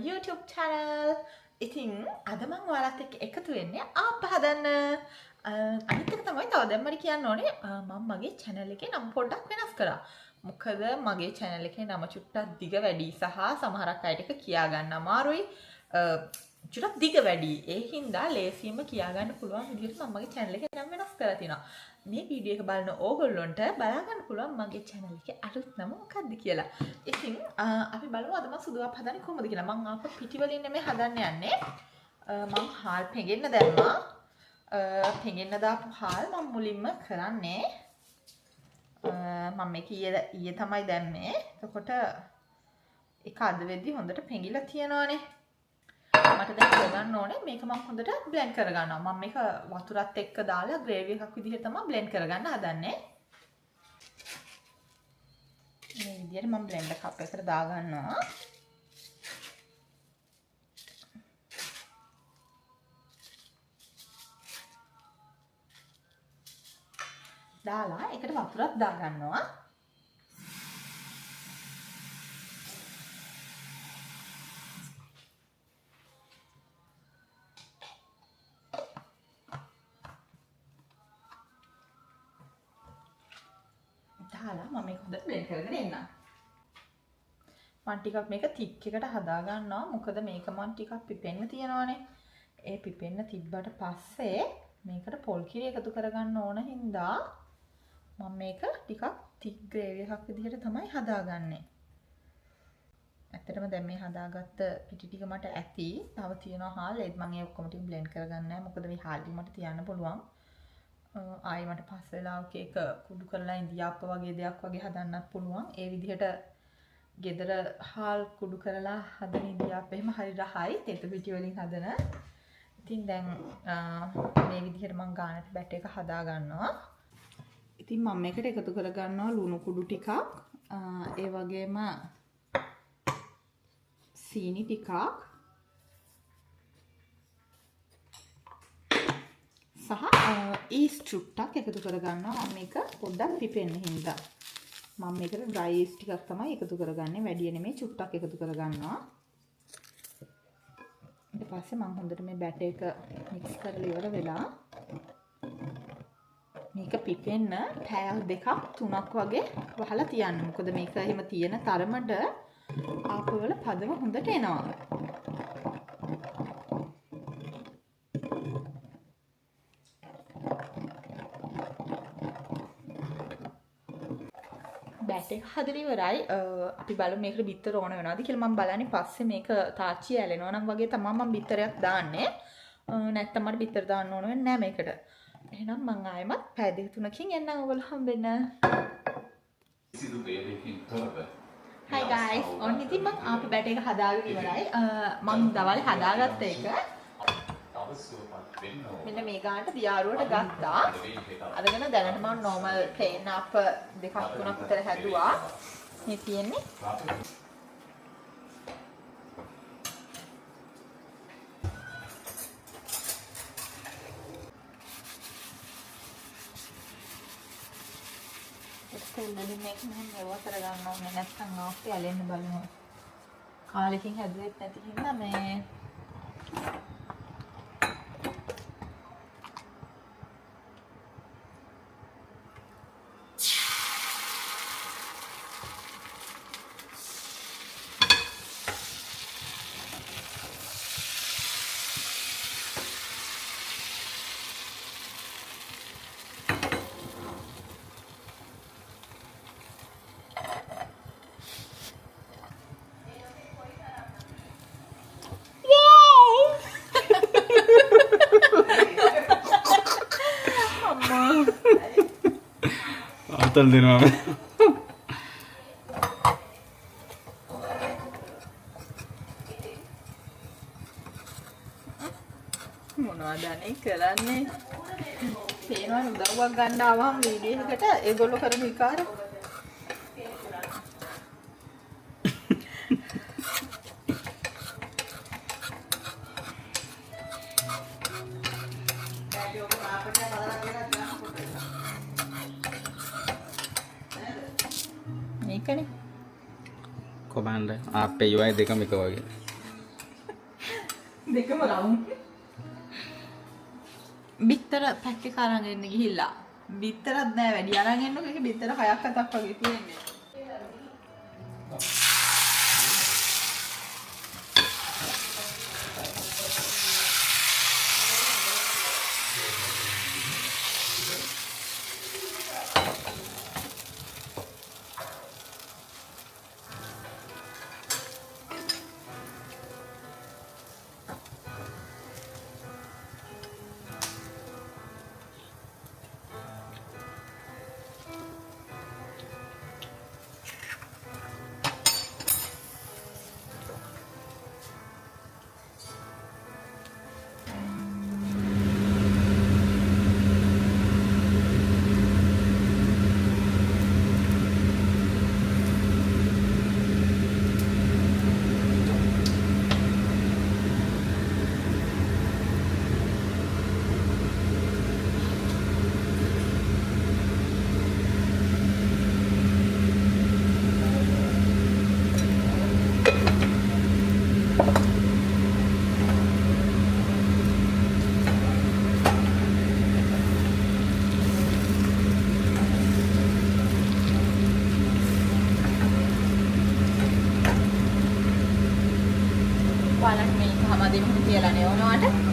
YouTube channel. ඉතින් අද මම ඔයාලත් එක්ක එකතු වෙන්නේ ආප්ප හදන්න. අනිත් එක තමයි තව දැන් මට කියන්න ඕනේ මම මගේ channel එකේ නම පොඩ්ඩක් වෙනස් කරා. මොකද මගේ channel එකේ නම චුට්ටක් දිග වැඩි සහ සමහරක් අයට එක කියා ගන්න අමාරුයි. චුට්ටක් දිග වැඩි. ඒ හින්දා ලේසියෙන්ම කියා ගන්න පුළුවන් විදිහට මම මගේ channel එකේ නම වෙනස් කරලා තිනවා. මේ වීඩියෝ එක බලන ඕගොල්ලොන්ට බලා ගන්න පුළුවන් මගේ channel එකේ අලුත් නම මොකක්ද කියලා. ඉතින් අපි බලමු අද මම සුදු අප හදන්නේ කොහොමද කියලා. මම ආප පිටි වලින් නෙමෙයි හදන්න යන්නේ. මම හාල් පෙඟෙන්න දැම්මා. පෙඟෙන්න දාපු හාල් මම මුලින්ම කරන්නේ මම මේක ඊයේ තමයි දැම්මේ. එතකොට ඒක අද වෙද්දි හොඳට පෙඟිලා තියෙනවානේ. මට දැන් කරගන්න ඕනේ මේක මම හොඳට බ්ලෙන්ඩ් කරගන්නවා. මම මේක වතුරත් එක්ක දාලා ග්‍රේවි එකක් විදිහට තමයි බ්ලෙන්ඩ් කරගන්න හදන්නේ. මේ විදිහට මම බ්ලෙන්ඩර් කප් එකට දාගන්නවා. දාලා එකට වතුරක් දාගන්නවා. මම මේක හොඳට බ්ලෙන්ඩ් කරගෙන එන්නම්. මම ටිකක් මේක තික් එකට හදා ගන්නවා. මොකද මේක මම ටිකක් පිපෙන්න තියනවානේ. ඒ පිපෙන්න තිබ්බට පස්සේ මේකට පොල් කිරි එකතු කරගන්න ඕන හින්දා මම මේක ටිකක් තික් ග්‍රේවි එකක් විදිහට තමයි හදාගන්නේ. ඇත්තටම දැන් මේ හදාගත්ත පිටි ටික මට ඇති. තව තියෙනවා හාල්. ඒත් මම ඒ ඔක්කොම ටික බ්ලෙන්ඩ් කරගන්නේ නැහැ. මොකද මේ හාල් ටික මට තියන්න පුළුවන්. ආයි මට පස්සේ වෙලාවක ඒක කුඩු කරලා ඉන්දියාප්ප වගේ දෙයක් වගේ හදන්නත් පුළුවන්. ඒ විදිහට ගෙදර හාල් කුඩු කරලා හදන ඉන්දියාප්ප එහෙම හරි රහයි. තෙත පිටි වලින් හදන. ඉතින් දැන් මේ විදිහට මම ගානට බැට් එක හදා ගන්නවා. ඉතින් මම මේකට එකතු කර ගන්නවා ලුණු කුඩු ටිකක්. ඒ වගේම සීනි ටිකක්. සහ ඊස්ට් චුට්ටක් එකතු කරගන්නවා. මම මේක පොඩ්ඩක් පිපෙන්න හින්දා. මම මේකට ඩ්‍රයි ඊස්ට් ටිකක් තමයි එකතු කරගන්නේ. වැඩි නෙමෙයි චුට්ටක් එකතු කරගන්නවා. ඊට පස්සේ මම හොඳට මේ බැටර් එක මික්ස් කරලා ඉවර වෙලා මේක පිපෙන්න පැය දෙකක් තුනක් වගේ වහලා තියන්න. මොකද මේක එහෙම තියෙන තරමට ආපවල පදම හොඳට එනවා. බැට් එක හදලා ඉවරයි. අපි බලමු මේකට බිත්තර ඕන වෙනවද කියලා. මම බලන්නේ පස්සේ මේක තාච්චිය ඇලෙනවා නම් වගේ තමයි මම බිත්තරයක් දාන්නේ. නැත්තම් මට බිත්තර දාන්න ඕන වෙන්නේ නැහැ මේකට. එහෙනම් මම ආයෙමත් පැය දෙක තුනකින් එන්නම් ඔයගොල්ලෝ හම්බෙන්න. Hi guys. ඔන්න ඉතින් මම ආපි බැට් එක හදාගෙන ඉවරයි. මම දවල් හදාගත්ත එක. මෙන්න මේ ගානට දියාරුවට ගත්තා. අදගෙන දැනට මම normal plain අප දෙකක් තුනක් විතර හැදුවා. මේ තියෙන්නේ. එතනදී මේක මම මෙව කරගන්න ඕනේ නැත්නම් ආප්පි ඇලෙන්න බලනවා. කාලෙකින් හැදුවෙත් නැති හින්දා මේ අතල් දෙනවා මොනවද අනේ කරන්නේ? තේනවා උදව්වක් ගන්න ආවම වීඩියෝ එකට ඒගොල්ලෝ කරන විකාර. මේකනේ කොබන්ඩ අපේ UI දෙකම එක වගේ. දෙකම රවුම්. බිත්තර පැක් එක අරන් එන්න ගිහිල්ලා. බිත්තරත් නෑ වැඩි අරන් එන්නකො ඒක බිත්තර 6ක් 7ක් වගේ තියෙන්නේ. බලන්න මේක හැමදේම කියලා නේ ඕනවට.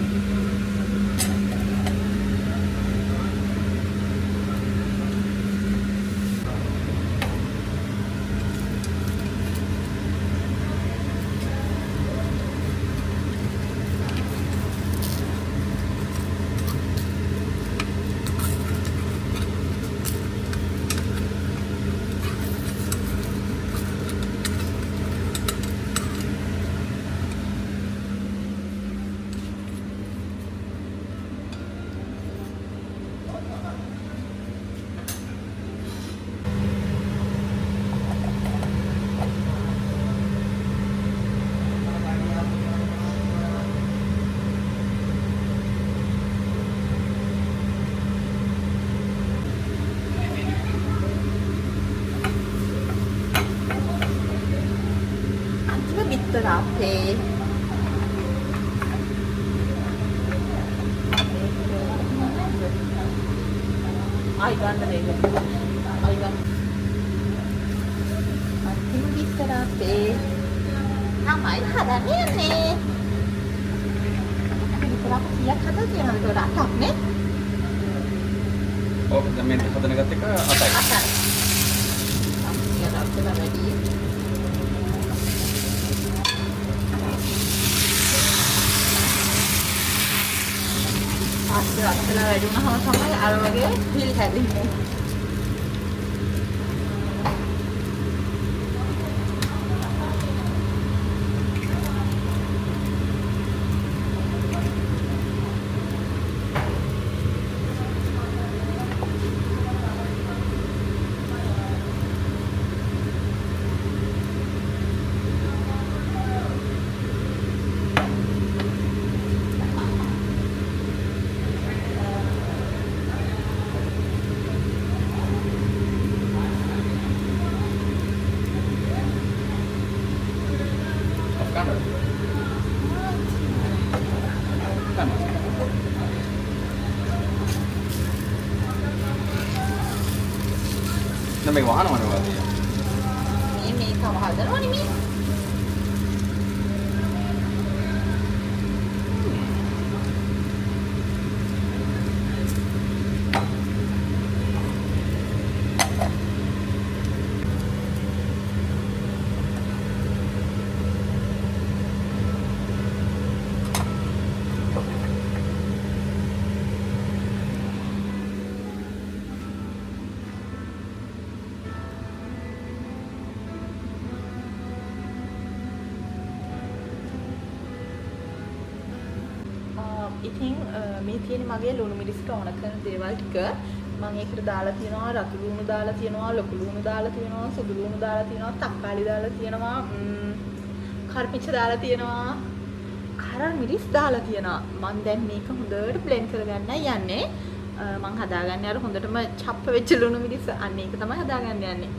බිත්තර අපේ ආයි ගන්න දෙන්න. ආයි ගන්න. අන්තිම බිත්තර අපේ තමයි හදන්නේ. බිත්තර අපේ කීයක් හදලා තියෙනවද ඒකට 8ක් නේ? ඔව් දැන් මේ හදන ගත්ත එක 8යි. 8යි. අපිට අපිට වැඩි. අස්සලා වැඩි වුණාම තමයි අර වගේ හිල් හැදෙන්නේ. දැන් මේක වහනවනේ වගේ. මේකම හදනවනේ මේ. ඉතින් මේ තියෙන මගේ ලුණු මිරිස්ට ඕන කරන දේවල් ටික මම ඒකට දාලා තියෙනවා රතු ලුණු දාලා තියෙනවා ලොකු ලුණු දාලා තියෙනවා සුදු ලුණු දාලා තියෙනවා තක්කාලි දාලා තියෙනවා කරපිංච දාලා තියෙනවා කරන් මිරිස් දාලා තියෙනවා මම දැන් මේක හොඳට බ්ලෙන්ඩ් කරගන්න යන්නේ මම හදාගන්නේ අර හොඳටම චප්ප වෙච්ච ලුණු මිරිස් අන්න ඒක තමයි හදාගන්න යන්නේ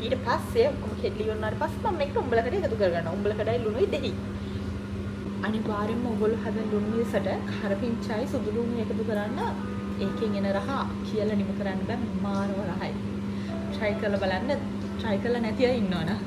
ඊට පස්සේ ඔක්කොම කෙඩලි වුණාට පස්සේ මම මේක උඹලකට එකතු කරගන්නවා උඹලකටයි ලුණුයි දෙහි අනිවාර්යෙන්ම ඔයගොල්ලෝ හදන ලුණු මිරිසට කරපිංචායි සුදු ලුණු එකතු කරන්න. ඒකෙන් එන රහ කියලා නිම කරන්න බෑ මාරව රහයි. try කරලා බලන්න. try කරලා නැති අය ඉන්නවනේ.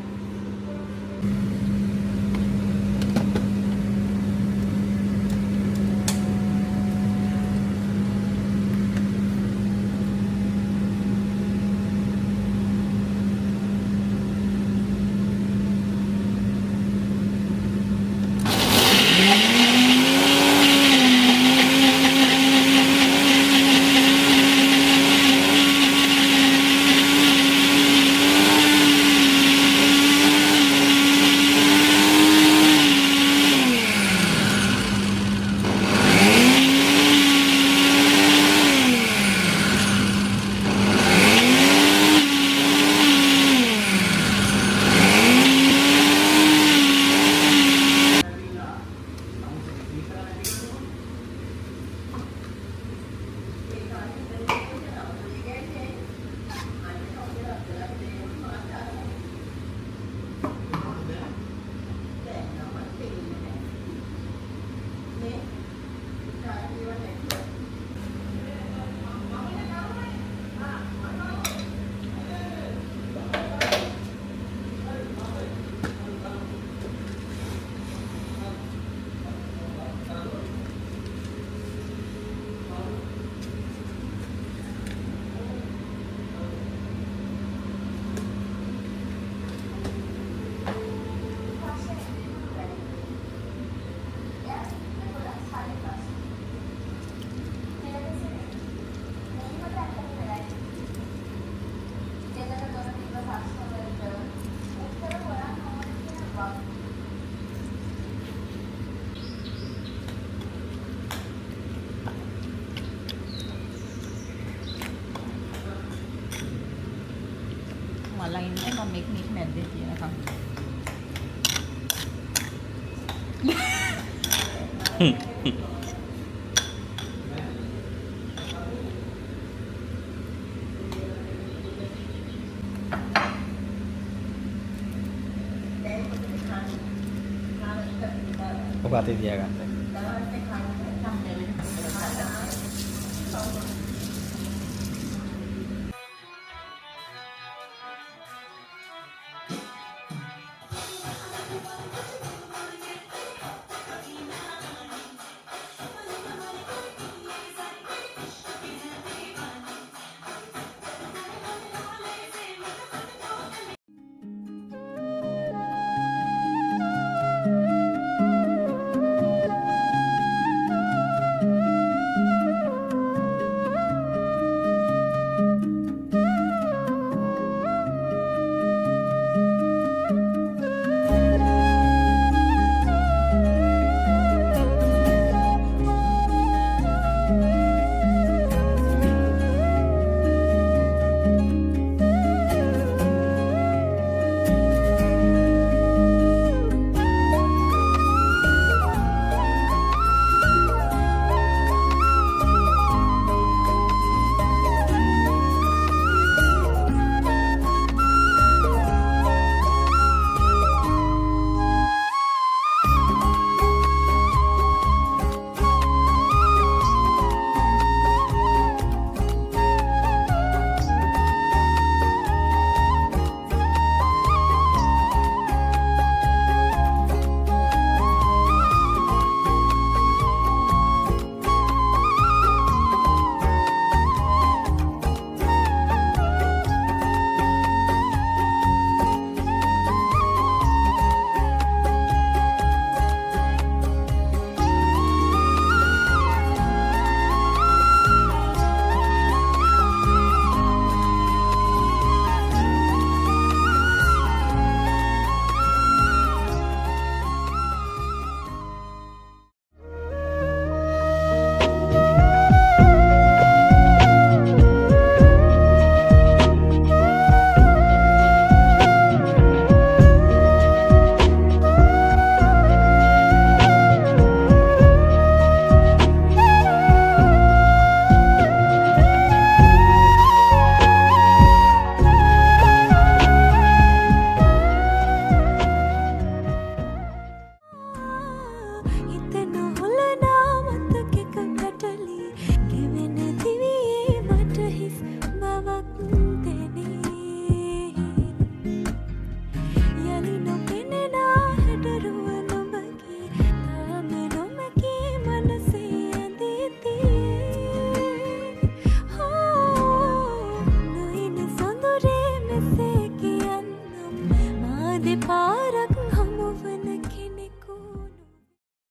මල්ලා ඉන්නේ මම මේක නැද්ද කියනකම්. ඔක අතේ තියාගන්න. පාර